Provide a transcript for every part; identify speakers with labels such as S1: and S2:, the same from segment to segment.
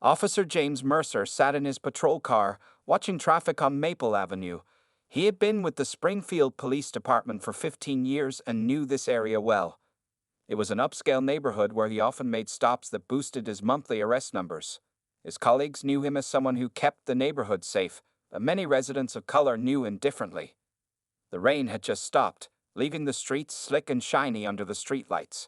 S1: Officer James Mercer sat in his patrol car, watching traffic on Maple Avenue. He had been with the Springfield Police Department for 15 years and knew this area well. It was an upscale neighborhood where he often made stops that boosted his monthly arrest numbers. His colleagues knew him as someone who kept the neighborhood safe, but many residents of color knew him differently. The rain had just stopped, leaving the streets slick and shiny under the streetlights.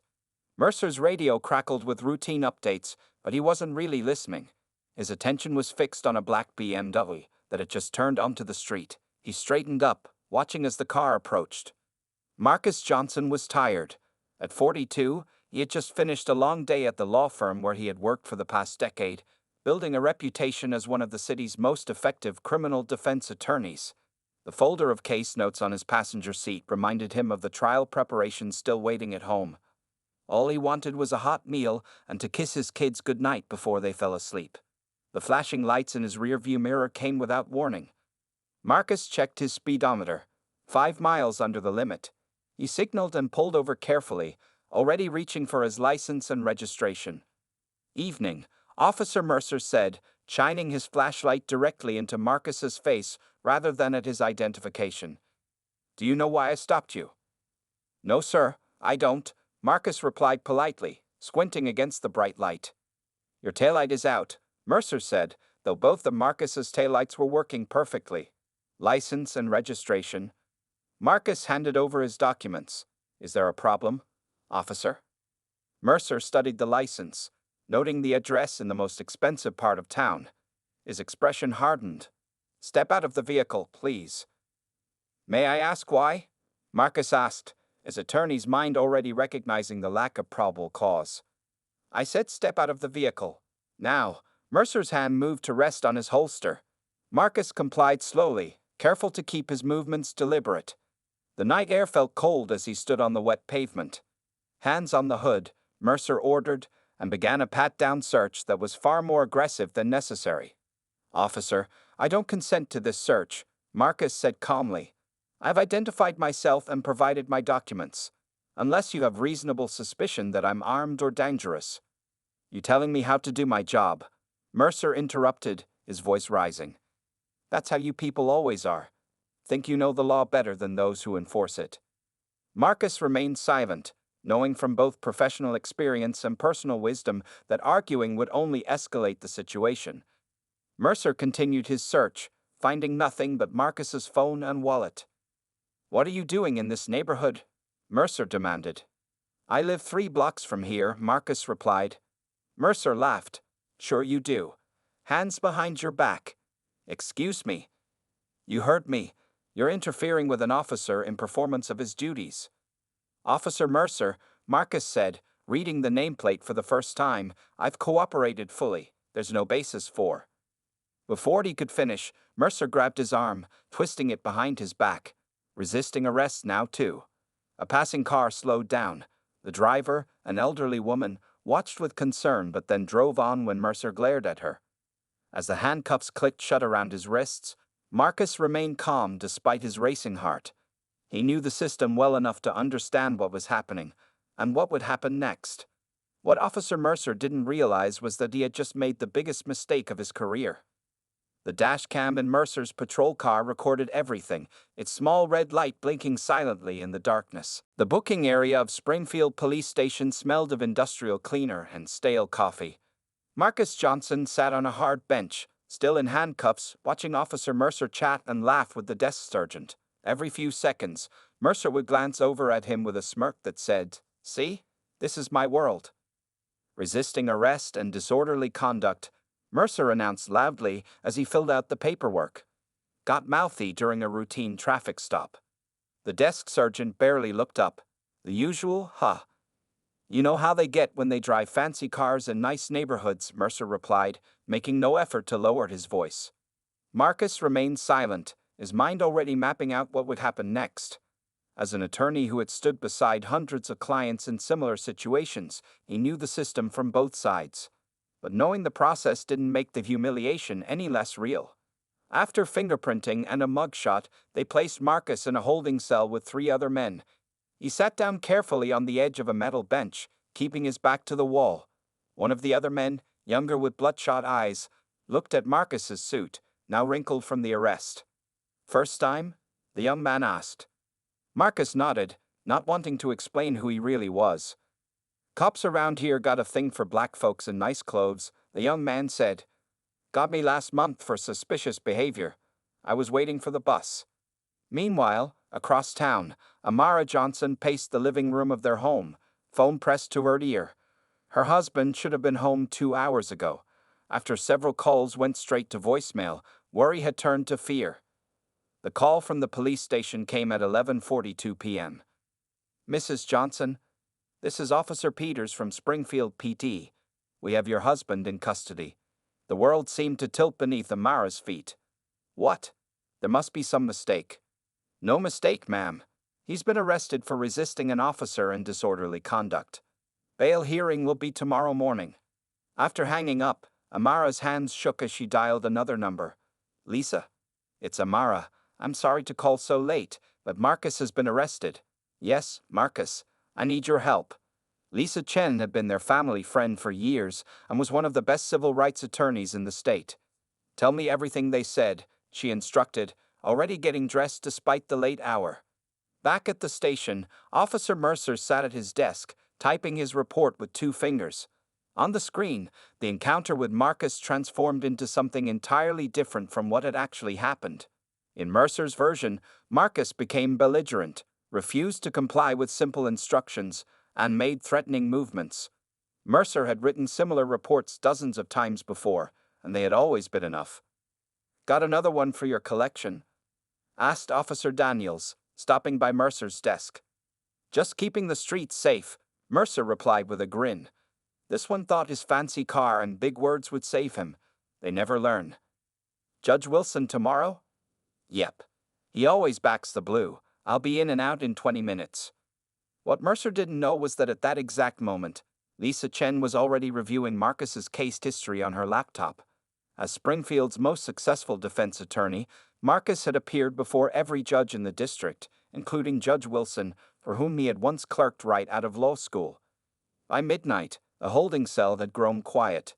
S1: Mercer's radio crackled with routine updates, but he wasn't really listening. His attention was fixed on a black BMW that had just turned onto the street. He straightened up, watching as the car approached. Marcus Johnson was tired. At 42, he had just finished a long day at the law firm where he had worked for the past decade, building a reputation as one of the city's most effective criminal defense attorneys. The folder of case notes on his passenger seat reminded him of the trial preparations still waiting at home. All he wanted was a hot meal and to kiss his kids goodnight before they fell asleep. The flashing lights in his rearview mirror came without warning. Marcus checked his speedometer, 5 miles under the limit. He signaled and pulled over carefully, already reaching for his license and registration. "Evening," Officer Mercer said, shining his flashlight directly into Marcus's face rather than at his identification. "Do you know why I stopped you?" "No, sir, I don't," Marcus replied politely, squinting against the bright light. "Your taillight is out," Mercer said, though both of Marcus's taillights were working perfectly. "License and registration." Marcus handed over his documents. "Is there a problem, officer?" Mercer studied the license, noting the address in the most expensive part of town. His expression hardened. "Step out of the vehicle, please." "May I ask why?" Marcus asked, his attorney's mind already recognizing the lack of probable cause. "I said step out of the vehicle. Now." Mercer's hand moved to rest on his holster. Marcus complied slowly, careful to keep his movements deliberate. The night air felt cold as he stood on the wet pavement. "Hands on the hood," Mercer ordered, and began a pat-down search that was far more aggressive than necessary. "Officer, I don't consent to this search," Marcus said calmly. "I've identified myself and provided my documents. Unless you have reasonable suspicion that I'm armed or dangerous." "You telling me how to do my job?" Mercer interrupted, his voice rising. "That's how you people always are. Think you know the law better than those who enforce it." Marcus remained silent, knowing from both professional experience and personal wisdom that arguing would only escalate the situation. Mercer continued his search, finding nothing but Marcus's phone and wallet. "What are you doing in this neighborhood?" Mercer demanded. "I live 3 blocks from here," Marcus replied. Mercer laughed. "Sure you do. Hands behind your back." "Excuse me." "You heard me. You're interfering with an officer in performance of his duties." "Officer Mercer," Marcus said, reading the nameplate for the first time, "I've cooperated fully. There's no basis for." Before he could finish, Mercer grabbed his arm, twisting it behind his back. Resisting arrest now, too. A passing car slowed down. The driver, an elderly woman, watched with concern but then drove on when Mercer glared at her. As the handcuffs clicked shut around his wrists, Marcus remained calm despite his racing heart. He knew the system well enough to understand what was happening, and what would happen next. What Officer Mercer didn't realize was that he had just made the biggest mistake of his career. The dash cam in Mercer's patrol car recorded everything, its small red light blinking silently in the darkness. The booking area of Springfield Police Station smelled of industrial cleaner and stale coffee. Marcus Johnson sat on a hard bench, still in handcuffs, watching Officer Mercer chat and laugh with the desk sergeant. Every few seconds, Mercer would glance over at him with a smirk that said, "See, this is my world." Resisting arrest and disorderly conduct, Mercer announced loudly as he filled out the paperwork. Got mouthy during a routine traffic stop. The desk sergeant barely looked up. The usual, "Huh. You know how they get when they drive fancy cars in nice neighborhoods," Mercer replied, making no effort to lower his voice. Marcus remained silent, his mind already mapping out what would happen next. As an attorney who had stood beside hundreds of clients in similar situations, he knew the system from both sides. But knowing the process didn't make the humiliation any less real. After fingerprinting and a mugshot, they placed Marcus in a holding cell with 3 other men. He sat down carefully on the edge of a metal bench, keeping his back to the wall. One of the other men, younger with bloodshot eyes, looked at Marcus's suit, now wrinkled from the arrest. First time? The young man asked. Marcus nodded, not wanting to explain who he really was. Cops around here got a thing for black folks in nice clothes, the young man said. Got me last month for suspicious behavior. I was waiting for the bus. Meanwhile, across town, Amara Johnson paced the living room of their home, phone pressed to her ear. Her husband should have been home 2 hours ago. After several calls went straight to voicemail, worry had turned to fear. The call from the police station came at 11:42 p.m. Mrs. Johnson, this is Officer Peters from Springfield PD. We have your husband in custody. The world seemed to tilt beneath Amara's feet. What? There must be some mistake. No mistake, ma'am. He's been arrested for resisting an officer and disorderly conduct. Bail hearing will be tomorrow morning. After hanging up, Amara's hands shook as she dialed another number. Lisa. It's Amara. I'm sorry to call so late, but Marcus has been arrested. Yes, Marcus. I need your help. Lisa Chen had been their family friend for years and was one of the best civil rights attorneys in the state. Tell me everything they said, she instructed, already getting dressed despite the late hour. Back at the station, Officer Mercer sat at his desk, typing his report with 2 fingers. On the screen, the encounter with Marcus transformed into something entirely different from what had actually happened. In Mercer's version, Marcus became belligerent, refused to comply with simple instructions, and made threatening movements. Mercer had written similar reports dozens of times before, and they had always been enough. Got another one for your collection? Asked Officer Daniels, stopping by Mercer's desk. Just keeping the streets safe, Mercer replied with a grin. This one thought his fancy car and big words would save him. They never learn. Judge Wilson tomorrow? Yep. He always backs the blue. I'll be in and out in 20 minutes. What Mercer didn't know was that at that exact moment, Lisa Chen was already reviewing Marcus's case history on her laptop. As Springfield's most successful defense attorney, Marcus had appeared before every judge in the district, including Judge Wilson, for whom he had once clerked right out of law school. By midnight, the holding cell had grown quiet.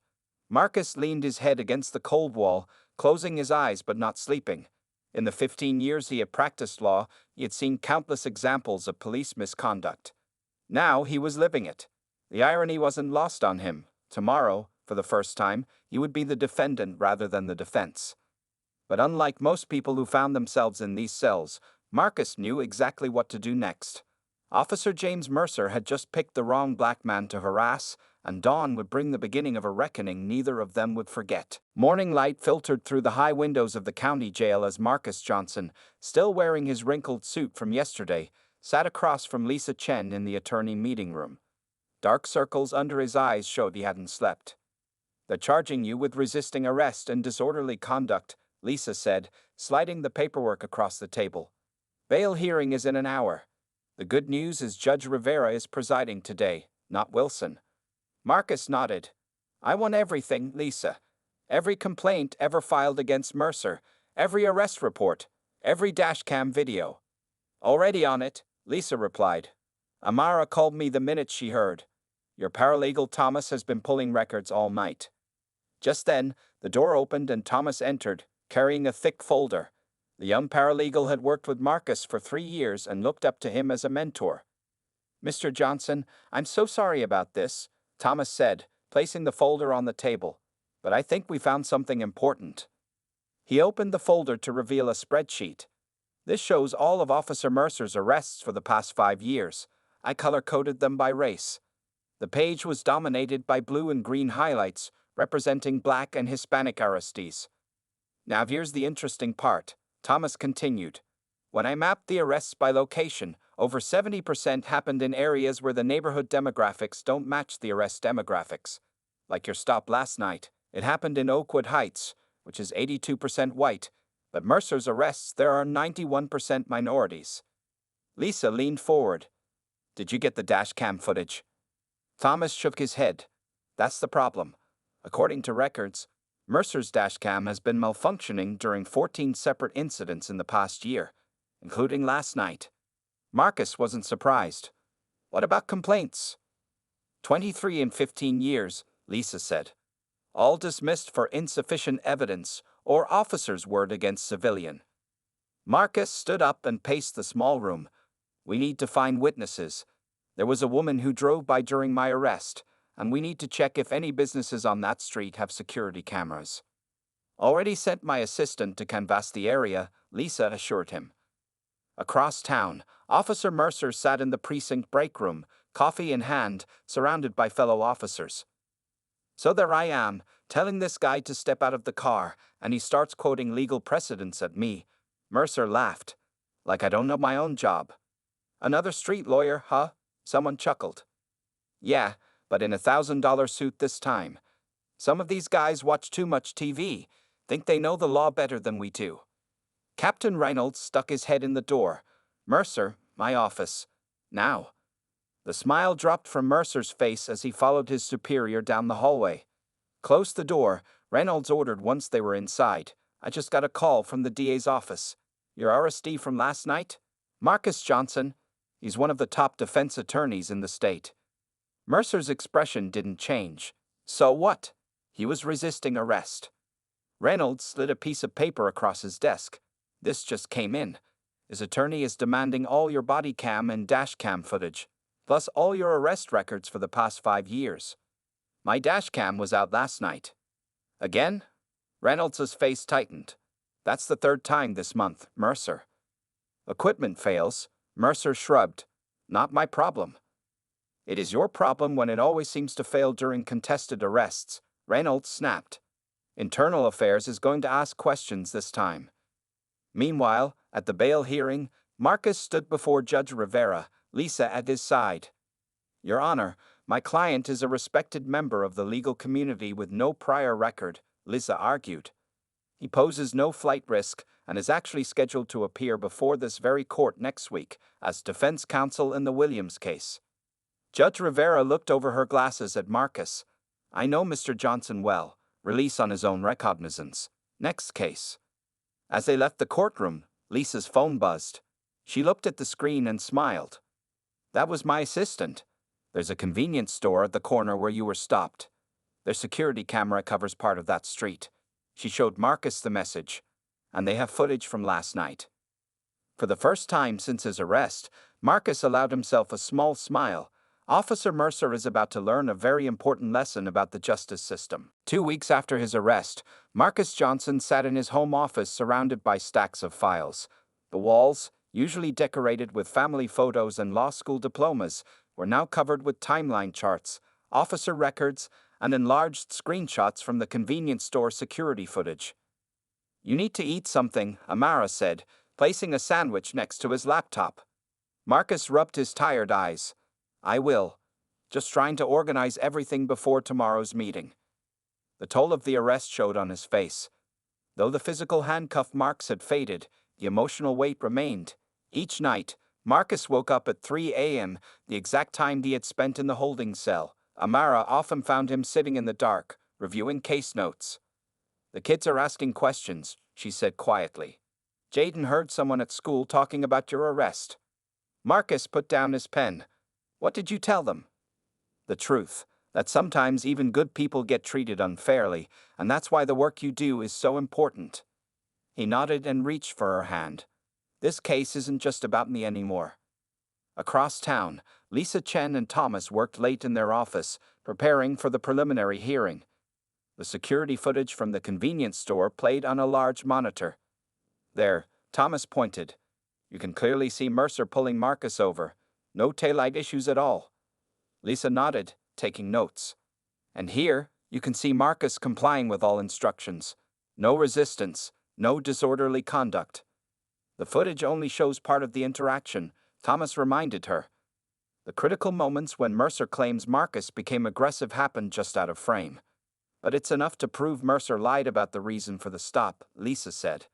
S1: Marcus leaned his head against the cold wall, closing his eyes but not sleeping. In the 15 years he had practiced law, he had seen countless examples of police misconduct. Now he was living it. The irony wasn't lost on him. Tomorrow, for the first time, he would be the defendant rather than the defense. But unlike most people who found themselves in these cells, Marcus knew exactly what to do next. Officer James Mercer had just picked the wrong black man to harass, and dawn would bring the beginning of a reckoning neither of them would forget. Morning light filtered through the high windows of the county jail as Marcus Johnson, still wearing his wrinkled suit from yesterday, sat across from Lisa Chen in the attorney meeting room. Dark circles under his eyes showed he hadn't slept. They're charging you with resisting arrest and disorderly conduct, Lisa said, sliding the paperwork across the table. Bail hearing is in an hour. The good news is Judge Rivera is presiding today, not Wilson. Marcus nodded. I want everything, Lisa. Every complaint ever filed against Mercer, every arrest report, every dashcam video. Already on it, Lisa replied. Amara called me the minute she heard. Your paralegal Thomas has been pulling records all night. Just then, the door opened and Thomas entered, carrying a thick folder. The young paralegal had worked with Marcus for 3 years and looked up to him as a mentor. Mr. Johnson, I'm so sorry about this, Thomas said, placing the folder on the table. But I think we found something important. He opened the folder to reveal a spreadsheet. This shows all of Officer Mercer's arrests for the past 5 years. I color-coded them by race. The page was dominated by blue and green highlights, representing Black and Hispanic arrestees. Now here's the interesting part, Thomas continued. When I mapped the arrests by location, over 70% happened in areas where the neighborhood demographics don't match the arrest demographics. Like your stop last night, it happened in Oakwood Heights, which is 82% white, but Mercer's arrests there are 91% minorities. Lisa leaned forward. Did you get the dashcam footage? Thomas shook his head. That's the problem. According to records, Mercer's dashcam has been malfunctioning during 14 separate incidents in the past year, including last night. Marcus wasn't surprised. What about complaints? 23 in 15 years, Lisa said. all dismissed for insufficient evidence or officer's word against civilian. Marcus stood up and paced the small room. We need to find witnesses. There was a woman who drove by during my arrest, and we need to check if any businesses on that street have security cameras. Already sent my assistant to canvass the area, Lisa assured him. Across town, Officer Mercer sat in the precinct break room, coffee in hand, surrounded by fellow officers. So there I am, telling this guy to step out of the car, and he starts quoting legal precedents at me. Mercer laughed. Like I don't know my own job. Another street lawyer, huh? Someone chuckled. Yeah, but in a $1,000 suit this time. Some of these guys watch too much TV, think they know the law better than we do. Captain Reynolds stuck his head in the door. Mercer, my office. Now. The smile dropped from Mercer's face as he followed his superior down the hallway. Close the door, Reynolds ordered once they were inside. I just got a call from the DA's office. Your arrestee from last night? Marcus Johnson. He's one of the top defense attorneys in the state. Mercer's expression didn't change. So what? He was resisting arrest. Reynolds slid a piece of paper across his desk. This just came in. His attorney is demanding all your body cam and dash cam footage, plus all your arrest records for the past 5 years. My dash cam was out last night. Again? Reynolds' face tightened. That's the 3rd time this month, Mercer. Equipment fails. Mercer shrugged. Not my problem. It is your problem when it always seems to fail during contested arrests, Reynolds snapped. Internal Affairs is going to ask questions this time. Meanwhile, at the bail hearing, Marcus stood before Judge Rivera, Lisa at his side. Your Honor, my client is a respected member of the legal community with no prior record, Lisa argued. He poses no flight risk and is actually scheduled to appear before this very court next week as defense counsel in the Williams case. Judge Rivera looked over her glasses at Marcus. I know Mr. Johnson well. Release on his own recognizance. Next case. As they left the courtroom, Lisa's phone buzzed. She looked at the screen and smiled. That was my assistant. There's a convenience store at the corner where you were stopped. Their security camera covers part of that street. She showed Marcus the message, and they have footage from last night. For the first time since his arrest, Marcus allowed himself a small smile. Officer Mercer is about to learn a very important lesson about the justice system. 2 weeks after his arrest, Marcus Johnson sat in his home office surrounded by stacks of files. The walls, usually decorated with family photos and law school diplomas, were now covered with timeline charts, officer records, and enlarged screenshots from the convenience store security footage. You need to eat something, Amara said, placing a sandwich next to his laptop. Marcus rubbed his tired eyes. I will. Just trying to organize everything before tomorrow's meeting. The toll of the arrest showed on his face. Though the physical handcuff marks had faded, the emotional weight remained. Each night, Marcus woke up at 3 a.m., the exact time he had spent in the holding cell. Amara often found him sitting in the dark, reviewing case notes. The kids are asking questions, she said quietly. Jaden heard someone at school talking about your arrest. Marcus put down his pen. What did you tell them? The truth, that sometimes even good people get treated unfairly, and that's why the work you do is so important. He nodded and reached for her hand. This case isn't just about me anymore. Across town, Lisa Chen and Thomas worked late in their office, preparing for the preliminary hearing. The security footage from the convenience store played on a large monitor. There, Thomas pointed. You can clearly see Mercer pulling Marcus over. No taillight issues at all. Lisa nodded, taking notes. And here, you can see Marcus complying with all instructions. No resistance, no disorderly conduct. The footage only shows part of the interaction, Thomas reminded her. The critical moments when Mercer claims Marcus became aggressive happened just out of frame. But it's enough to prove Mercer lied about the reason for the stop, Lisa said.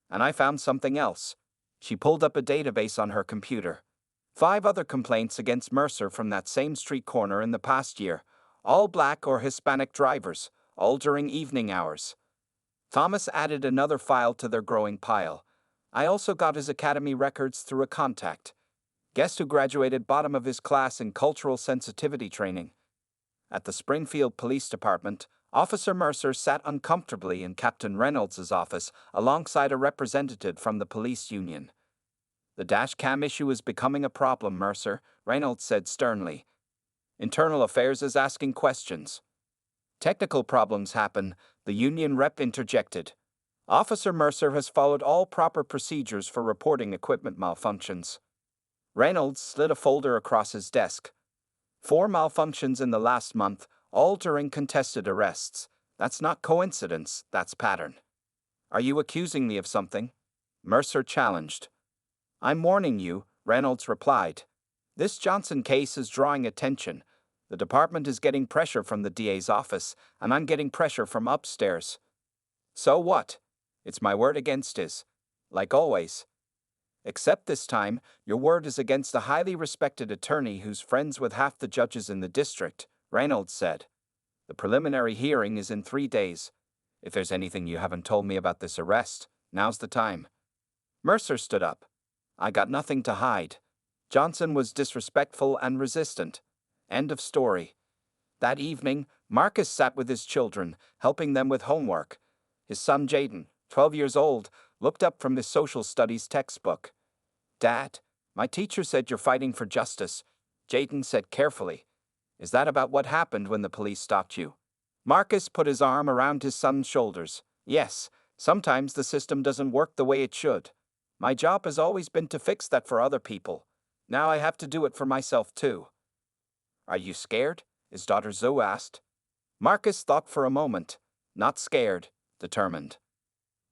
S1: And I found something else. She pulled up a database on her computer. 5 other complaints against Mercer from that same street corner in the past year, all Black or Hispanic drivers, all during evening hours. Thomas added another file to their growing pile. I also got his academy records through a contact. Guess who graduated bottom of his class in cultural sensitivity training? At the Springfield Police Department, Officer Mercer sat uncomfortably in Captain Reynolds' office alongside a representative from the police union. "The dash cam issue is becoming a problem, Mercer," Reynolds said sternly. "Internal Affairs is asking questions." "Technical problems happen," the union rep interjected. "Officer Mercer has followed all proper procedures for reporting equipment malfunctions." Reynolds slid a folder across his desk. "4 malfunctions in the last month, all during contested arrests. That's not coincidence, that's pattern." "Are you accusing me of something?" Mercer challenged. "I'm warning you," Reynolds replied. "This Johnson case is drawing attention. The department is getting pressure from the DA's office, and I'm getting pressure from upstairs." "So what? It's my word against his. Like always. Except this time, your word is against a highly respected attorney who's friends with half the judges in the district," Reynolds said. "The preliminary hearing is in 3 days. If there's anything you haven't told me about this arrest, now's the time." Mercer stood up. "I got nothing to hide. Johnson was disrespectful and resistant. End of story." That evening, Marcus sat with his children, helping them with homework. His son Jaden, 12 years old, looked up from his social studies textbook. "Dad, my teacher said you're fighting for justice," Jaden said carefully. "Is that about what happened when the police stopped you?" Marcus put his arm around his son's shoulders. "Yes, sometimes the system doesn't work the way it should. My job has always been to fix that for other people. Now I have to do it for myself too." "Are you scared?" his daughter Zoe asked. Marcus thought for a moment. Not scared, determined.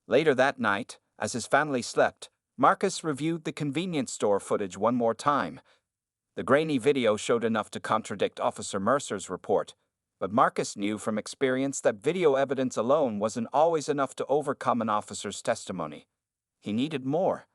S1: Later that night, as his family slept, Marcus reviewed the convenience store footage one more time. The grainy video showed enough to contradict Officer Mercer's report, but Marcus knew from experience that video evidence alone wasn't always enough to overcome an officer's testimony. He needed more,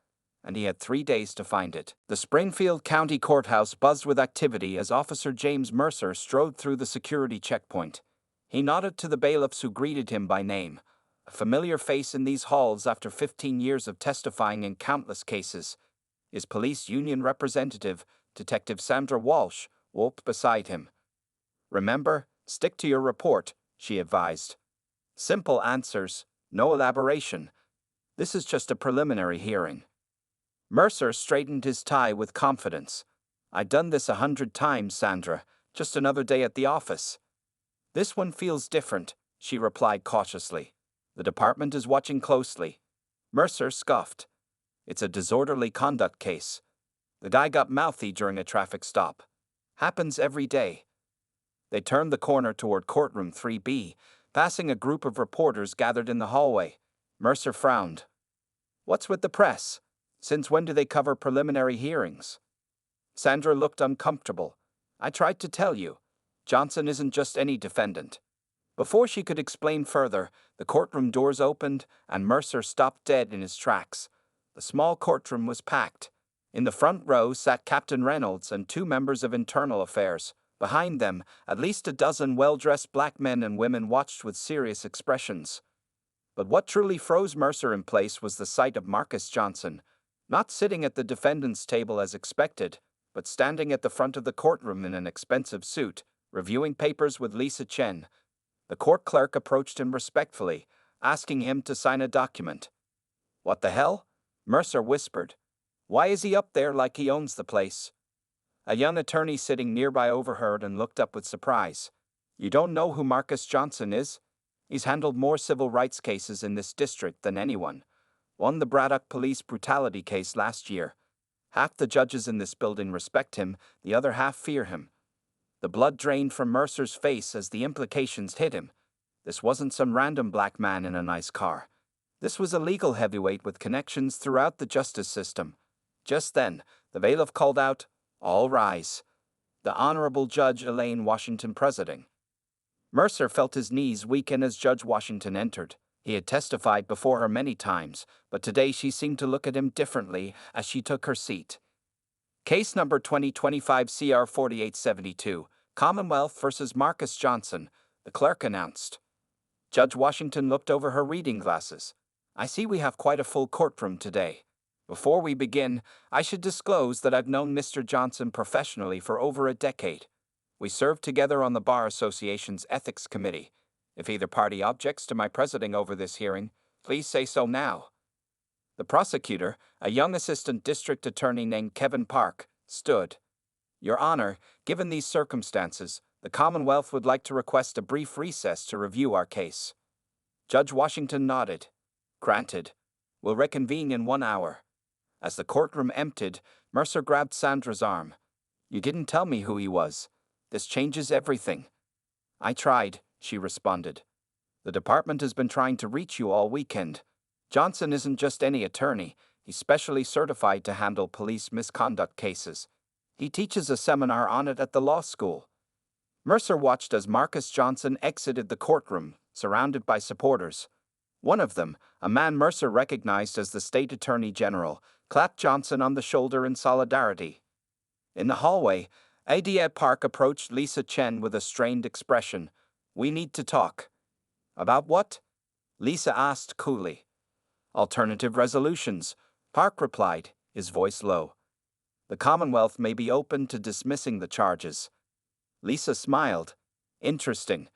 S1: and he had 3 days to find it. The Springfield County Courthouse buzzed with activity as Officer James Mercer strode through the security checkpoint. He nodded to the bailiffs who greeted him by name. A familiar face in these halls after 15 years of testifying in countless cases. His police union representative, Detective Sandra Walsh, walked beside him. "Remember, stick to your report," she advised. "Simple answers, no elaboration. This is just a preliminary hearing." Mercer straightened his tie with confidence. "I've done this 100 times, Sandra. Just another day at the office." "This one feels different," she replied cautiously. "The department is watching closely." Mercer scoffed. "It's a disorderly conduct case. The guy got mouthy during a traffic stop. Happens every day." They turned the corner toward courtroom 3B, passing a group of reporters gathered in the hallway. Mercer frowned. "What's with the press? Since when do they cover preliminary hearings?" Sandra looked uncomfortable. "I tried to tell you. Johnson isn't just any defendant." Before she could explain further, the courtroom doors opened and Mercer stopped dead in his tracks. The small courtroom was packed. In the front row sat Captain Reynolds and 2 members of Internal Affairs. Behind them, at least a dozen well-dressed black men and women watched with serious expressions. But what truly froze Mercer in place was the sight of Marcus Johnson, not sitting at the defendant's table as expected, but standing at the front of the courtroom in an expensive suit, reviewing papers with Lisa Chen. The court clerk approached him respectfully, asking him to sign a document. "What the hell?" Mercer whispered. "Why is he up there like he owns the place?" A young attorney sitting nearby overheard and looked up with surprise. "You don't know who Marcus Johnson is? He's handled more civil rights cases in this district than anyone. Won the Braddock police brutality case last year. Half the judges in this building respect him, the other half fear him." The blood drained from Mercer's face as the implications hit him. This wasn't some random black man in a nice car. This was a legal heavyweight with connections throughout the justice system. Just then, the bailiff called out, "All rise." The Honorable Judge Elaine Washington presiding. Mercer felt his knees weaken as Judge Washington entered. He had testified before her many times, but today she seemed to look at him differently as she took her seat. Case number 2025 CR 4872, Commonwealth versus Marcus Johnson, the clerk announced. Judge Washington looked over her reading glasses. "I see we have quite a full courtroom today. Before we begin, I should disclose that I've known Mr. Johnson professionally for over a decade. We served together on the Bar Association's Ethics Committee. If either party objects to my presiding over this hearing, please say so now. The prosecutor, a young assistant district attorney named Kevin Park, stood. Your Honor, given these circumstances, the Commonwealth would like to request a brief recess to review our case. Judge Washington nodded. Granted. We'll reconvene in 1 hour. As the courtroom emptied, Mercer grabbed Sandra's arm. You didn't tell me who he was. This changes everything. I tried, she responded. The department has been trying to reach you all weekend. Johnson isn't just any attorney. He's specially certified to handle police misconduct cases. He teaches a seminar on it at the law school. Mercer watched as Marcus Johnson exited the courtroom, surrounded by supporters. One of them, a man Mercer recognized as the state attorney general, clapped Johnson on the shoulder in solidarity. In the hallway, Adia Park approached Lisa Chen with a strained expression. We need to talk. About what? Lisa asked coolly. Alternative resolutions, Park replied, his voice low. The Commonwealth may be open to dismissing the charges. Lisa smiled. Interesting.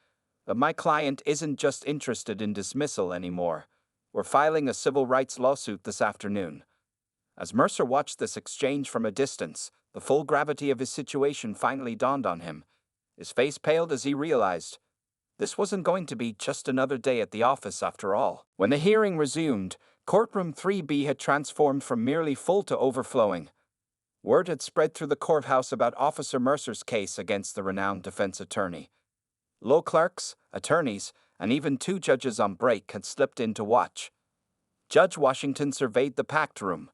S1: But my client isn't just interested in dismissal anymore. We're filing a civil rights lawsuit this afternoon. As Mercer watched this exchange from a distance, the full gravity of his situation finally dawned on him. His face paled as he realized this wasn't going to be just another day at the office after all. When the hearing resumed, courtroom 3B had transformed from merely full to overflowing. Word had spread through the courthouse about Officer Mercer's case against the renowned defense attorney. Law clerks, attorneys, and even 2 judges on break had slipped in to watch. Judge Washington surveyed the packed room.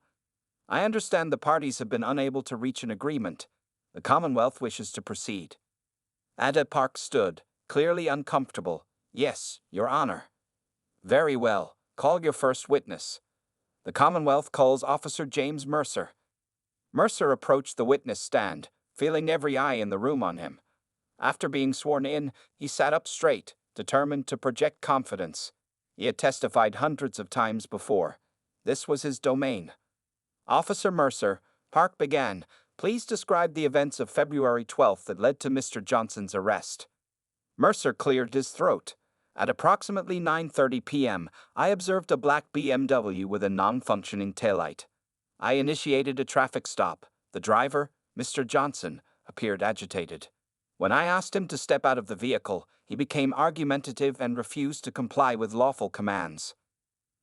S1: I understand the parties have been unable to reach an agreement. The Commonwealth wishes to proceed. Ada Park stood, clearly uncomfortable. Yes, Your Honor. Very well. Call your first witness. The Commonwealth calls Officer James Mercer. Mercer approached the witness stand, feeling every eye in the room on him. After being sworn in, he sat up straight, determined to project confidence. He had testified hundreds of times before. This was his domain. Officer Mercer, Park began, please describe the events of February 12th that led to Mr. Johnson's arrest. Mercer cleared his throat. At approximately 9:30 p.m., I observed a black BMW with a non-functioning taillight. I initiated a traffic stop. The driver, Mr. Johnson, appeared agitated. When I asked him to step out of the vehicle, he became argumentative and refused to comply with lawful commands.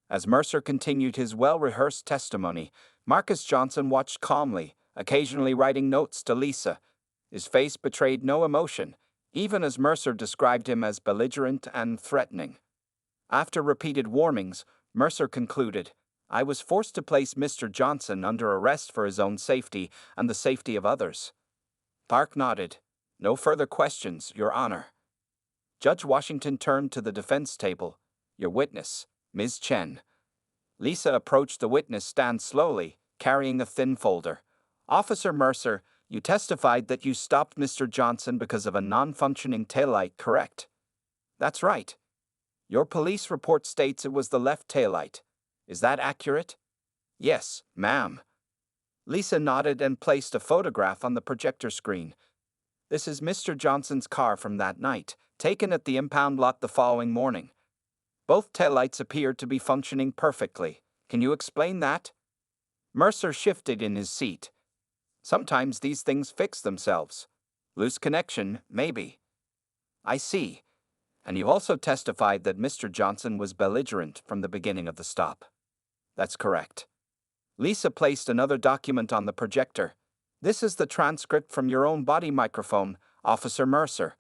S1: As Mercer continued his well-rehearsed testimony, Marcus Johnson watched calmly, occasionally writing notes to Lisa. His face betrayed no emotion, even as Mercer described him as belligerent and threatening. After repeated warnings, Mercer concluded, I was forced to place Mr. Johnson under arrest for his own safety and the safety of others. Park nodded. No further questions, Your Honor. Judge Washington turned to the defense table. Your witness, Ms. Chen. Lisa approached the witness stand slowly, carrying a thin folder. Officer Mercer, you testified that you stopped Mr. Johnson because of a non-functioning taillight, correct? That's right. Your police report states it was the left taillight. Is that accurate? Yes, ma'am. Lisa nodded and placed a photograph on the projector screen. This is Mr. Johnson's car from that night, taken at the impound lot the following morning. Both taillights appeared to be functioning perfectly. Can you explain that? Mercer shifted in his seat. Sometimes these things fix themselves. Loose connection, maybe. I see. And you also testified that Mr. Johnson was belligerent from the beginning of the stop. That's correct. Lisa placed another document on the projector. This is the transcript from your own body microphone, Officer Mercer.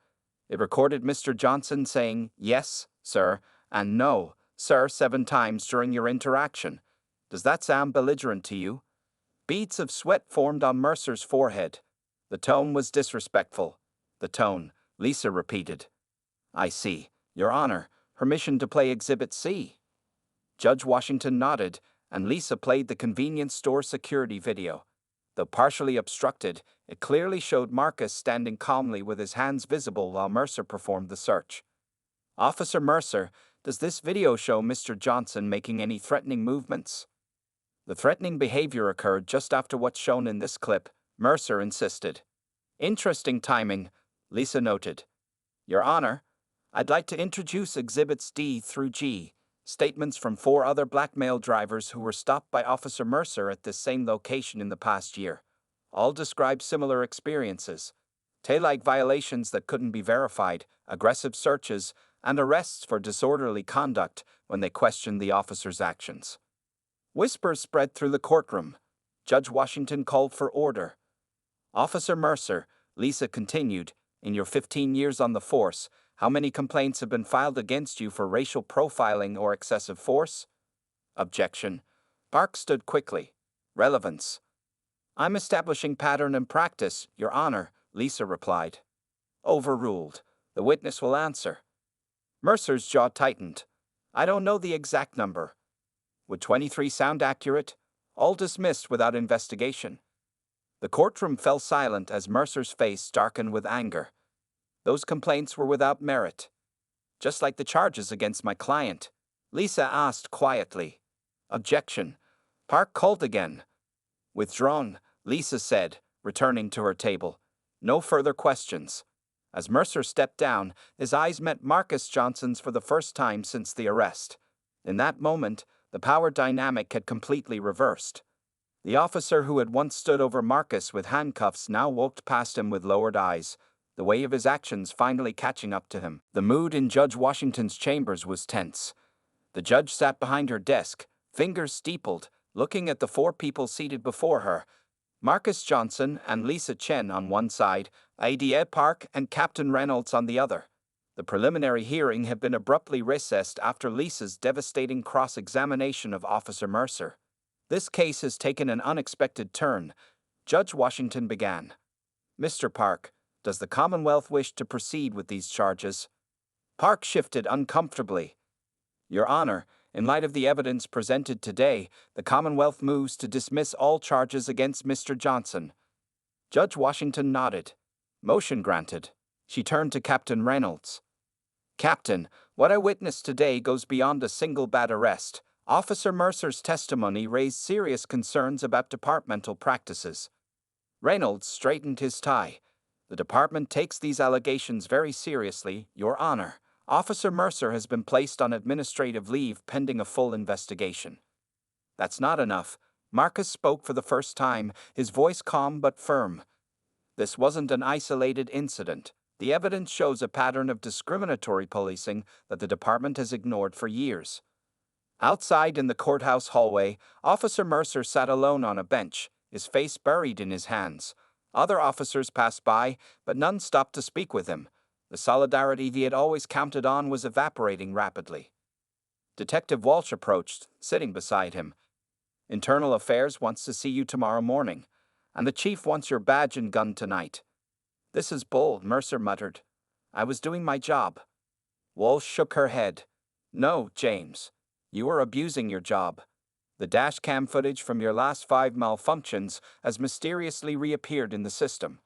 S1: It recorded Mr. Johnson saying, yes, sir, and no, sir, 7 times during your interaction. Does that sound belligerent to you? Beads of sweat formed on Mercer's forehead. The tone was disrespectful. The tone, Lisa repeated. I see. Your Honor, permission to play Exhibit C. Judge Washington nodded, and Lisa played the convenience store security video. Though partially obstructed, it clearly showed Marcus standing calmly with his hands visible while Mercer performed the search. Officer Mercer, does this video show Mr. Johnson making any threatening movements? The threatening behavior occurred just after what's shown in this clip, Mercer insisted. Interesting timing, Lisa noted. Your Honor, I'd like to introduce Exhibits D through G, statements from 4 other black male drivers who were stopped by Officer Mercer at this same location in the past year. All describe similar experiences. Taillight violations that couldn't be verified, aggressive searches, and arrests for disorderly conduct when they questioned the officer's actions. Whispers spread through the courtroom. Judge Washington called for order. Officer Mercer, Lisa continued, in your 15 years on the force, how many complaints have been filed against you for racial profiling or excessive force? Objection. Park stood quickly. Relevance. I'm establishing pattern and practice, Your Honor, Lisa replied. Overruled. The witness will answer. Mercer's jaw tightened. I don't know the exact number. Would 23 sound accurate? All dismissed without investigation. The courtroom fell silent as Mercer's face darkened with anger. Those complaints were without merit. Just like the charges against my client. Lisa asked quietly. Objection. Park called again. Withdrawn, Lisa said, returning to her table. No further questions. As Mercer stepped down, his eyes met Marcus Johnson's for the first time since the arrest. In that moment, the power dynamic had completely reversed. The officer who had once stood over Marcus with handcuffs now walked past him with lowered eyes, the weight of his actions finally catching up to him. The mood in Judge Washington's chambers was tense. The judge sat behind her desk, fingers steepled, looking at the 4 people seated before her. Marcus Johnson and Lisa Chen on one side, Adia Park and Captain Reynolds on the other. The preliminary hearing had been abruptly recessed after Lisa's devastating cross-examination of Officer Mercer. This case has taken an unexpected turn. Judge Washington began. Mr. Park, does the Commonwealth wish to proceed with these charges? Park shifted uncomfortably. Your Honor, in light of the evidence presented today, the Commonwealth moves to dismiss all charges against Mr. Johnson. Judge Washington nodded. Motion granted. She turned to Captain Reynolds. Captain, what I witnessed today goes beyond a single bad arrest. Officer Mercer's testimony raised serious concerns about departmental practices. Reynolds straightened his tie. The department takes these allegations very seriously, Your Honor. Officer Mercer has been placed on administrative leave pending a full investigation. That's not enough. Marcus spoke for the first time, his voice calm but firm. This wasn't an isolated incident. The evidence shows a pattern of discriminatory policing that the department has ignored for years. Outside in the courthouse hallway, Officer Mercer sat alone on a bench, his face buried in his hands. Other officers passed by, but none stopped to speak with him. The solidarity he had always counted on was evaporating rapidly. Detective Walsh approached, sitting beside him. Internal Affairs wants to see you tomorrow morning, and the chief wants your badge and gun tonight. This is bold, Mercer muttered. I was doing my job. Walsh shook her head. No, James. You are abusing your job. The dash cam footage from your last 5 malfunctions has mysteriously reappeared in the system.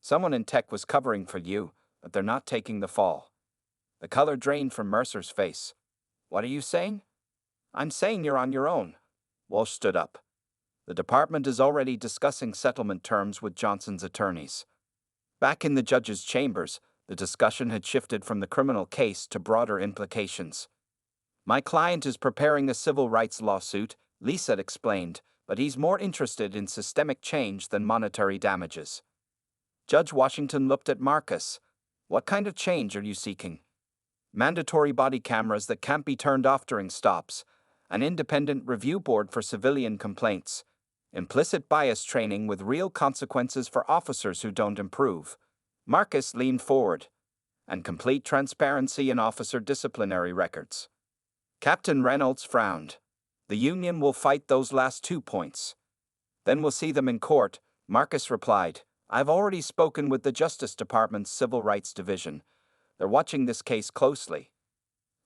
S1: Someone in tech was covering for you, but they're not taking the fall. The color drained from Mercer's face. What are you saying? I'm saying you're on your own. Walsh stood up. The department is already discussing settlement terms with Johnson's attorneys. Back in the judge's chambers, the discussion had shifted from the criminal case to broader implications. My client is preparing a civil rights lawsuit, Lisa explained, but he's more interested in systemic change than monetary damages. Judge Washington looked at Marcus. What kind of change are you seeking? Mandatory body cameras that can't be turned off during stops, an independent review board for civilian complaints, implicit bias training with real consequences for officers who don't improve. Marcus leaned forward. And complete transparency in officer disciplinary records. Captain Reynolds frowned. The union will fight those last 2 points. Then we'll see them in court, Marcus replied. I've already spoken with the Justice Department's Civil Rights Division. They're watching this case closely.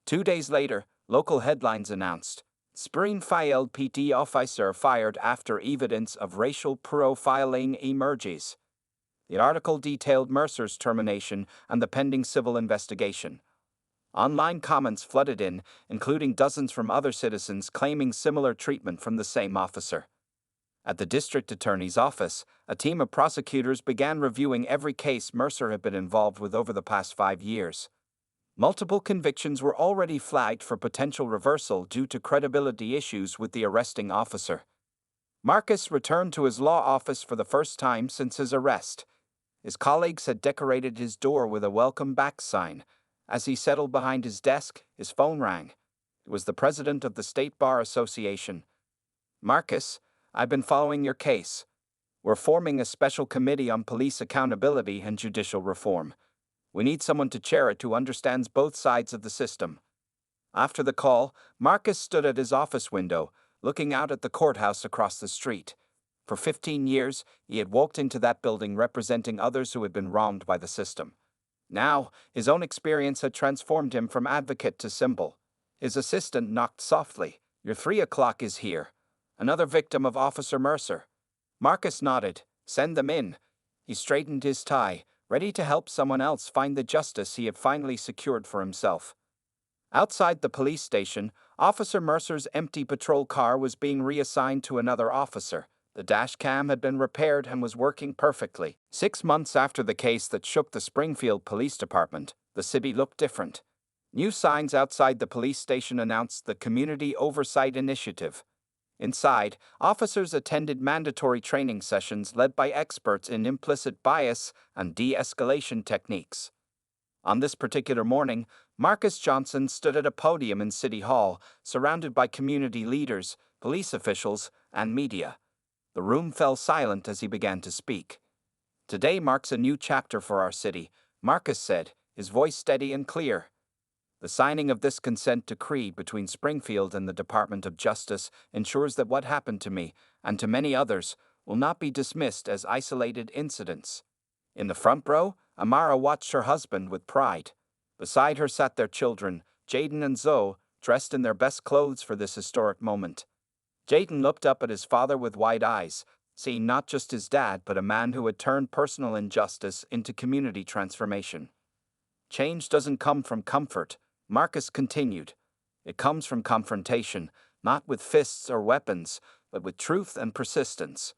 S1: 2 days later, local headlines announced, Springfield PD officer fired after evidence of racial profiling emerges. The article detailed Mercer's termination and the pending civil investigation. Online comments flooded in, including dozens from other citizens claiming similar treatment from the same officer. At the district attorney's office, a team of prosecutors began reviewing every case Mercer had been involved with over the past 5 years. Multiple convictions were already flagged for potential reversal due to credibility issues with the arresting officer. Marcus returned to his law office for the first time since his arrest. His colleagues had decorated his door with a welcome back sign. As he settled behind his desk, his phone rang. It was the president of the State Bar Association. "Marcus, I've been following your case. We're forming a special committee on police accountability and judicial reform. We need someone to chair it who understands both sides of the system." After the call, Marcus stood at his office window, looking out at the courthouse across the street. For 15 years, he had walked into that building representing others who had been wronged by the system. Now, his own experience had transformed him from advocate to symbol. His assistant knocked softly. "Your 3 o'clock is here. Another victim of Officer Mercer." Marcus nodded. "Send them in." He straightened his tie, ready to help someone else find the justice he had finally secured for himself. Outside the police station, Officer Mercer's empty patrol car was being reassigned to another officer. The dash cam had been repaired and was working perfectly. 6 months after the case that shook the Springfield Police Department, the city looked different. New signs outside the police station announced the Community Oversight Initiative. Inside, officers attended mandatory training sessions led by experts in implicit bias and de-escalation techniques. On this particular morning, Marcus Johnson stood at a podium in City Hall, surrounded by community leaders, police officials, and media. The room fell silent as he began to speak. "Today marks a new chapter for our city," Marcus said, his voice steady and clear. "The signing of this consent decree between Springfield and the Department of Justice ensures that what happened to me, and to many others, will not be dismissed as isolated incidents." In the front row, Amara watched her husband with pride. Beside her sat their children, Jaden and Zoe, dressed in their best clothes for this historic moment. Jaden looked up at his father with wide eyes, seeing not just his dad but a man who had turned personal injustice into community transformation. "Change doesn't come from comfort," Marcus continued. "It comes from confrontation, not with fists or weapons, but with truth and persistence."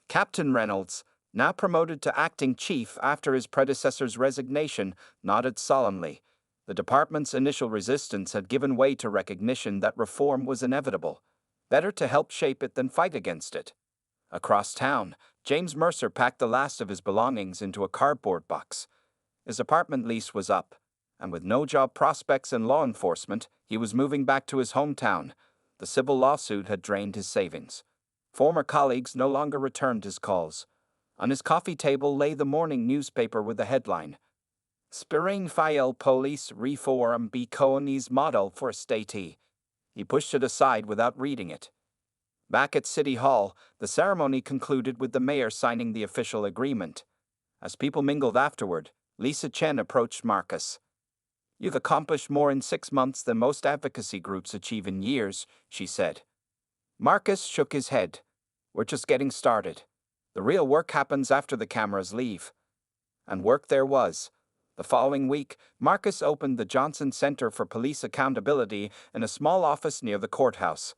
S1: Captain Reynolds, now promoted to acting chief after his predecessor's resignation, nodded solemnly. The department's initial resistance had given way to recognition that reform was inevitable. Better to help shape it than fight against it. Across town, James Mercer packed the last of his belongings into a cardboard box. His apartment lease was up, and with no job prospects in law enforcement, he was moving back to his hometown. The civil lawsuit had drained his savings. Former colleagues no longer returned his calls. On his coffee table lay the morning newspaper with the headline, "Springfield Police Reform Becomes Model for State." He pushed it aside without reading it. Back at City Hall, the ceremony concluded with the mayor signing the official agreement. As people mingled afterward, Lisa Chen approached Marcus. "You've accomplished more in 6 months than most advocacy groups achieve in years," she said. Marcus shook his head. "We're just getting started. The real work happens after the cameras leave." And work there was. The following week, Marcus opened the Johnson Center for Police Accountability in a small office near the courthouse.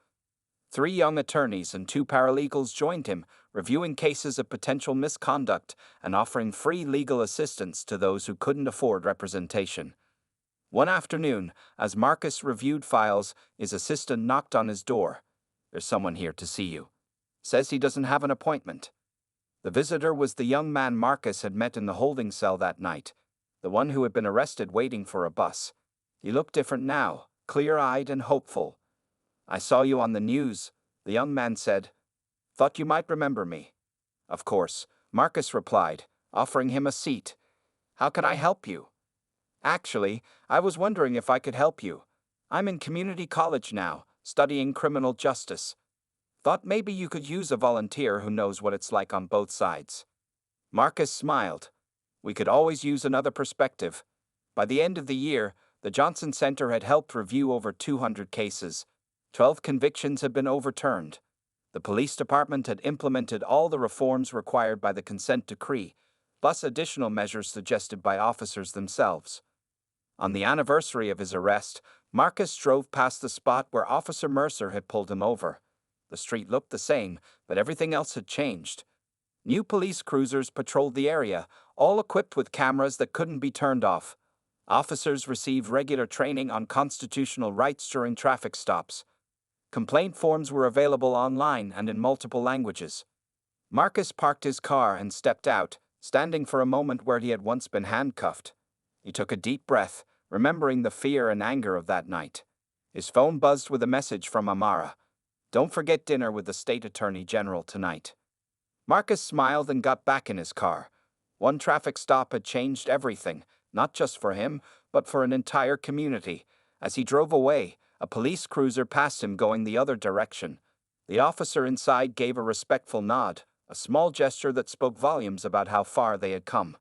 S1: 3 young attorneys and 2 paralegals joined him, reviewing cases of potential misconduct and offering free legal assistance to those who couldn't afford representation. One afternoon, as Marcus reviewed files, his assistant knocked on his door. "There's someone here to see you. Says he doesn't have an appointment." The visitor was the young man Marcus had met in the holding cell that night, the one who had been arrested waiting for a bus. He looked different now, clear-eyed and hopeful. "I saw you on the news," the young man said. "Thought you might remember me." "Of course," Marcus replied, offering him a seat. "How can I help you?" "Actually, I was wondering if I could help you. I'm in community college now, studying criminal justice. Thought maybe you could use a volunteer who knows what it's like on both sides." Marcus smiled. "We could always use another perspective." By the end of the year, the Johnson Center had helped review over 200 cases. 12 convictions had been overturned. The police department had implemented all the reforms required by the consent decree, plus additional measures suggested by officers themselves. On the anniversary of his arrest, Marcus drove past the spot where Officer Mercer had pulled him over. The street looked the same, but everything else had changed. New police cruisers patrolled the area, all equipped with cameras that couldn't be turned off. Officers receive regular training on constitutional rights during traffic stops. Complaint forms were available online and in multiple languages. Marcus parked his car and stepped out, standing for a moment where he had once been handcuffed. He took a deep breath, remembering the fear and anger of that night. His phone buzzed with a message from Amara. "Don't forget dinner with the State Attorney General tonight." Marcus smiled and got back in his car. One traffic stop had changed everything, not just for him, but for an entire community. As he drove away, a police cruiser passed him going the other direction. The officer inside gave a respectful nod, a small gesture that spoke volumes about how far they had come.